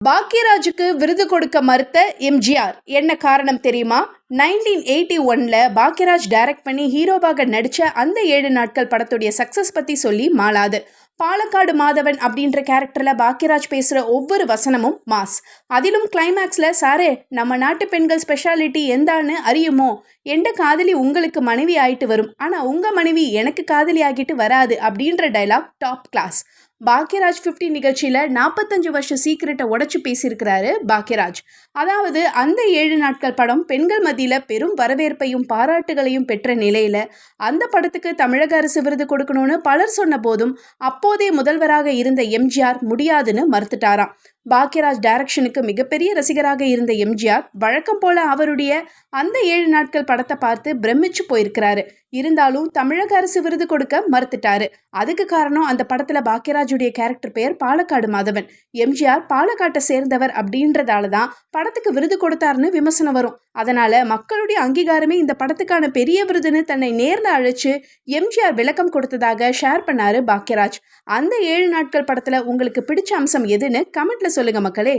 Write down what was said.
பாக்யராஜுக்கு விருது கொடுக்க மறுத்த எம்ஜிஆர் என்ன காரணம் தெரியுமா? 1981ல் பாக்யராஜ் டைரக்ட் பண்ணி ஹீரோவாக நடித்த அந்த 7 நாட்கள் படத்துடைய சக்ஸஸ் பற்றி சொல்லி மாளாது. பாலக்காடு மாதவன் அப்படின்ற கேரக்டரில் பாக்யராஜ் பேசுகிற ஒவ்வொரு வசனமும் மாஸ். அதிலும் கிளைமேக்ஸில் சாரே நம்ம நாட்டு பெண்கள் ஸ்பெஷாலிட்டி எந்தான்னு அறியுமோ, எந்த காதலி உங்களுக்கு மனைவி ஆயிட்டு வரும், ஆனால் உங்கள் மனைவி எனக்கு காதலி ஆகிட்டு வராது அப்படின்ற டைலாக் டாப் கிளாஸ். பாக்யராஜ் 50 நிகழ்ச்சியில் 45 வருஷ சீக்கிரட்டை உடச்சி பேசியிருக்கிறாரு பாக்யராஜ். அதாவது அந்த 7 நாட்கள் படம் பெண்கள் மத்தியில் பெரும் வரவேற்பையும் பாராட்டுகளையும் பெற்ற நிலையில் அந்த படத்துக்கு தமிழக அரசு விருது கொடுக்கணும்னு பலர் சொன்ன போதும் அப்போதைய முதல்வராக இருந்த எம்ஜிஆர் முடியாதுன்னு மறுத்துட்டாராம். பாக்யராஜ் டைரக்ஷனுக்கு மிகப்பெரிய ரசிகராக இருந்த எம்ஜிஆர் வழக்கம் போல அவருடைய அந்த 7 நாட்கள் படத்தை பார்த்து பிரமிச்சு போயிருக்கிறாரு. இருந்தாலும் தமிழக அரசு விருது கொடுக்க மறுத்துட்டாரு. அதுக்கு காரணம் அந்த படத்துல பாக்யராஜுடைய கேரக்டர் பெயர் பாலக்காடு மாதவன். எம்ஜிஆர் பாலக்காட்டை சேர்ந்தவர் அப்படின்றதால தான் படத்துக்கு விருது கொடுத்தாருன்னு விமர்சனம் வரும். அதனால மக்களுடைய அங்கீகாரமே இந்த படத்துக்கான பெரிய விருதுன்னு தன்னை நேர்ல அழைச்சு எம்ஜிஆர் விளக்கம் கொடுத்ததாக ஷேர் பண்ணாரு பாக்யராஜ். அந்த 7 நாட்கள் படத்துல உங்களுக்கு பிடிச்ச அம்சம் எதுன்னு கமெண்ட்ல சொல்லுங்க மக்களே.